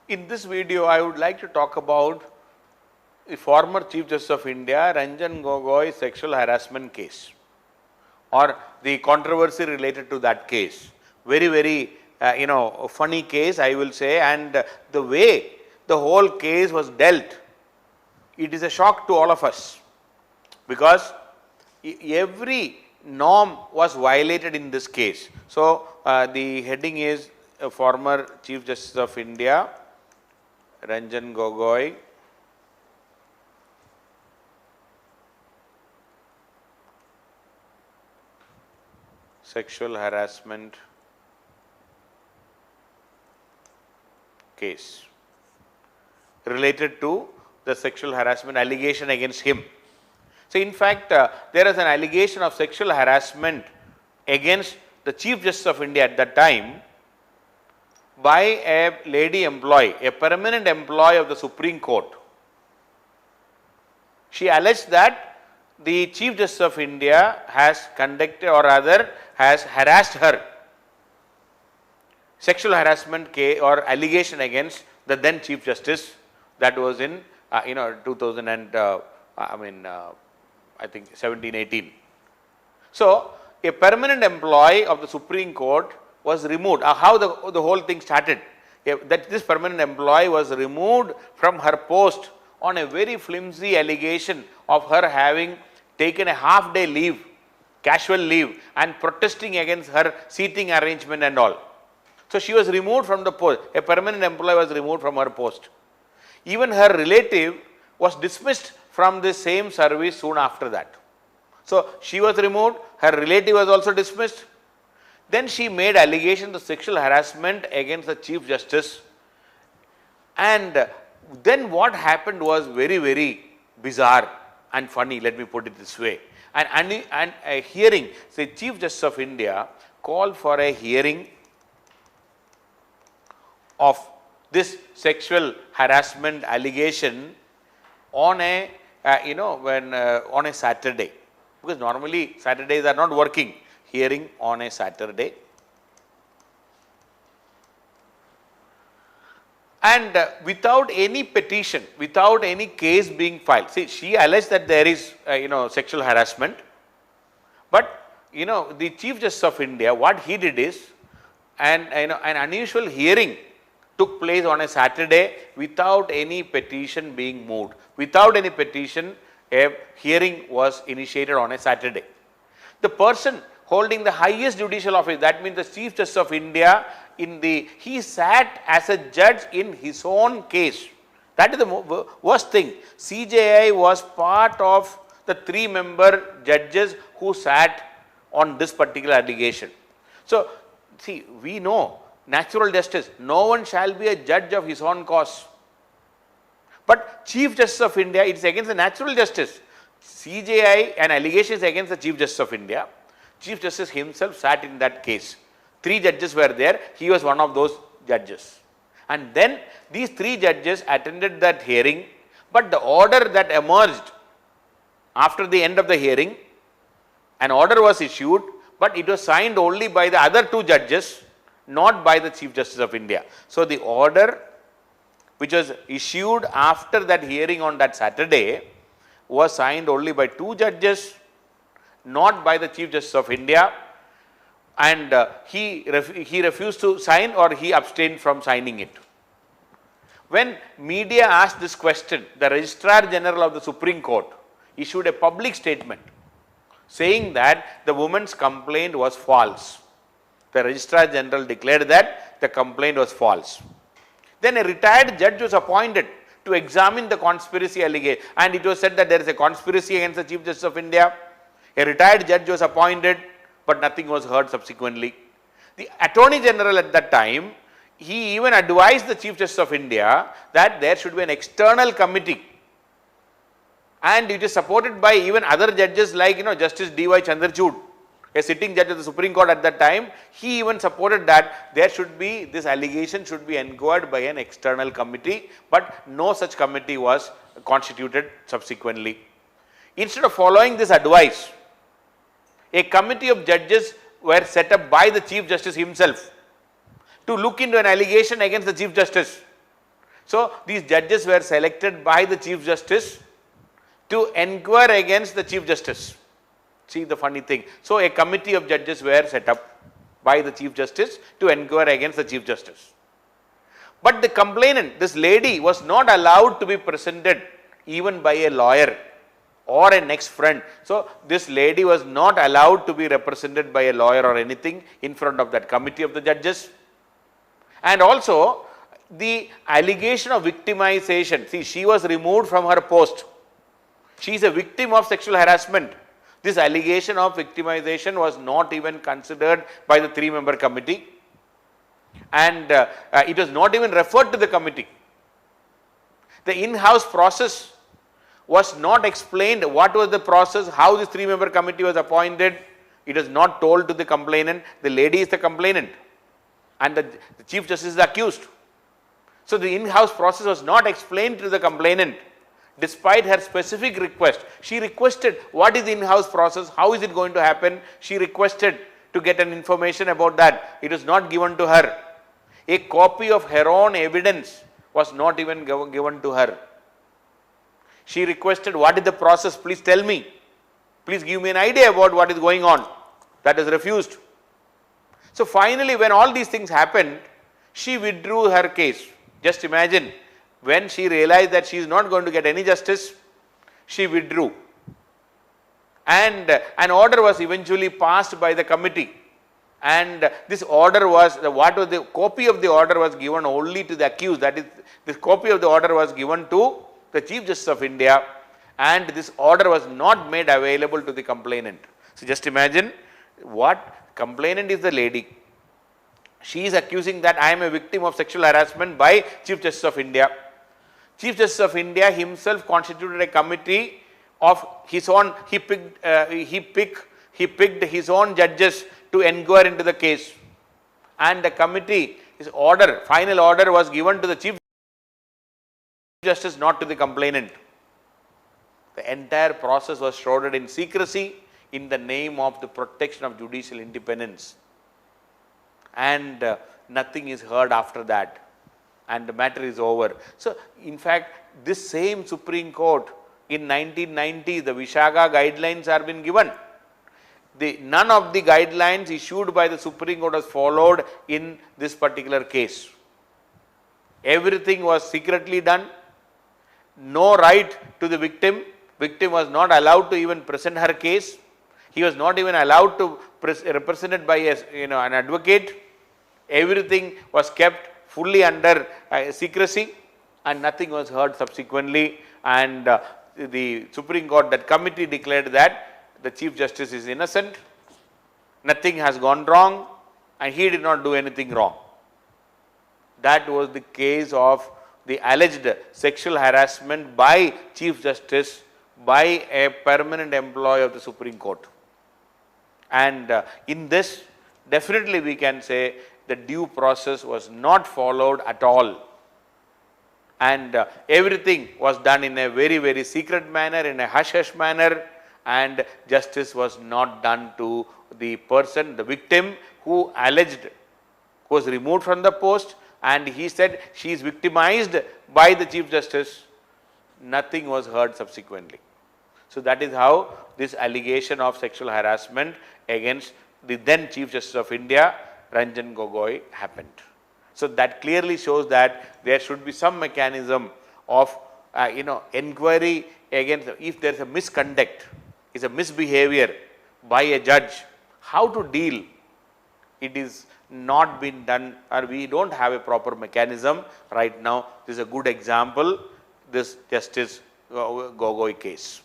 In this video, I would like to talk about the former Chief Justice of India, Ranjan Gogoi sexual harassment case, or the controversy related to that case. Very, funny case, I will say, and the way the whole case was dealt, it is a shock to all of us, because every norm was violated in this case. So, the heading is former Chief Justice of India, Ranjan Gogoi, sexual harassment case related to the sexual harassment allegation against him. So, in fact, there is an allegation of sexual harassment against the Chief Justice of India at that time by a lady employee, a permanent employee of the Supreme Court. She alleged that the Chief Justice of India has conducted, or rather has harassed her. Sexual harassment case or allegation against the then Chief Justice, that was in 2000 and I think 17-18. So, a permanent employee of the Supreme Court was removed. How the whole thing started? That this permanent employee was removed from her post on a very flimsy allegation of her having taken a half-day leave, casual leave, and protesting against her seating arrangement and all. So, she was removed from the post. A permanent employee was removed from her post. Even her relative was dismissed from the same service soon after that. So, she was removed, her relative was also dismissed. Then she made allegations of sexual harassment against the Chief Justice, and then what happened was very bizarre and funny, let me put it this way. And a hearing, say Chief Justice of India called for a hearing of this sexual harassment allegation on a on a Saturday, because normally Saturdays are not working. Hearing on a Saturday, and without any petition, without any case being filed. See, she alleged that there is sexual harassment, but the Chief Justice of India, what he did is, an unusual hearing took place on a Saturday without any petition being moved. Without any petition, a hearing was initiated on a Saturday. The person holding the highest judicial office, that means the Chief Justice of India, he sat as a judge in his own case. That is the worst thing. CJI was part of the 3-member judges who sat on this particular allegation. So, see, we know natural justice, no one shall be a judge of his own cause. But Chief Justice of India, it is against the natural justice. CJI, an allegation is against the Chief Justice of India. Chief Justice himself sat in that case. 3 judges were there, he was one of those judges. And then these 3 judges attended that hearing, but the order that emerged after the end of the hearing, an order was issued, but it was signed only by the other 2 judges, not by the Chief Justice of India. So, the order which was issued after that hearing on that Saturday was signed only by 2 judges, not by the Chief Justice of India, and he refused to sign, or he abstained from signing it. When media asked this question, the Registrar General of the Supreme Court issued a public statement saying that the woman's complaint was false. The Registrar General declared that the complaint was false. Then a retired judge was appointed to examine the conspiracy allegation, and it was said that there is a conspiracy against the Chief Justice of India. A retired judge was appointed, but nothing was heard subsequently. The Attorney General at that time, he even advised the Chief Justice of India that there should be an external committee, and it is supported by even other judges like Justice D.Y. Chandrachud, a sitting judge of the Supreme Court at that time. He even supported that there should be, this allegation should be inquired by an external committee, but no such committee was constituted subsequently. Instead of following this advice, a committee of judges were set up by the Chief Justice himself to look into an allegation against the Chief Justice. So, these judges were selected by the Chief Justice to inquire against the Chief Justice. See the funny thing. So, a committee of judges were set up by the Chief Justice to inquire against the Chief Justice. But the complainant, this lady, was not allowed to be presented even by a lawyer or an ex-friend. So, this lady was not allowed to be represented by a lawyer or anything in front of that committee of the judges. And also, the allegation of victimization, see, she was removed from her post. She is a victim of sexual harassment. This allegation of victimization was not even considered by the 3-member committee, and it was not even referred to the committee. The in-house process was not explained. What was the process, how this 3-member committee was appointed? It was not told to the complainant. The lady is the complainant and the Chief Justice is the accused. So, the in-house process was not explained to the complainant despite her specific request. She requested, what is the in-house process, how is it going to happen? She requested to get an information about that. It was not given to her. A copy of her own evidence was not even given to her. She requested, what is the process, please tell me, please give me an idea about what is going on. That is refused. So, finally, when all these things happened, she withdrew her case. Just imagine, when she realized that she is not going to get any justice, she withdrew. And an order was eventually passed by the committee. And this order was, the copy of the order was given only to the accused. That is, this copy of the order was given to the Chief Justice of India, and this order was not made available to the complainant. So, just imagine, what complainant is the lady. She is accusing that I am a victim of sexual harassment by Chief Justice of India. Chief Justice of India himself constituted a committee of his own. He picked his own judges to inquire into the case, and the committee, his order, final order was given to the Chief Justice, not to the complainant. The entire process was shrouded in secrecy in the name of the protection of judicial independence, and nothing is heard after that, and the matter is over. So, in fact, this same Supreme Court in 1990, the Vishaga guidelines are been given. None of the guidelines issued by the Supreme Court was followed in this particular case. Everything was secretly done. No right to the victim. Victim was not allowed to even present her case. He was not even allowed to represented by an advocate. Everything was kept fully under secrecy, and nothing was heard subsequently. And the Supreme Court, that committee, declared that the Chief Justice is innocent, nothing has gone wrong, and he did not do anything wrong. That was the case of the alleged sexual harassment by Chief Justice by a permanent employee of the Supreme Court. And in this, definitely we can say the due process was not followed at all, and everything was done in a very, very secret manner, in a hush-hush manner, and justice was not done to the person, the victim, who was removed from the post, and he said she is victimized by the Chief Justice. Nothing was heard subsequently. So, that is how this allegation of sexual harassment against the then Chief Justice of India, Ranjan Gogoi, happened. So, that clearly shows that there should be some mechanism of inquiry against, if there is a misconduct, is a misbehavior by a judge, how to deal. It is not been done, or we do not have a proper mechanism right now. This is a good example, this Justice Gogoi case.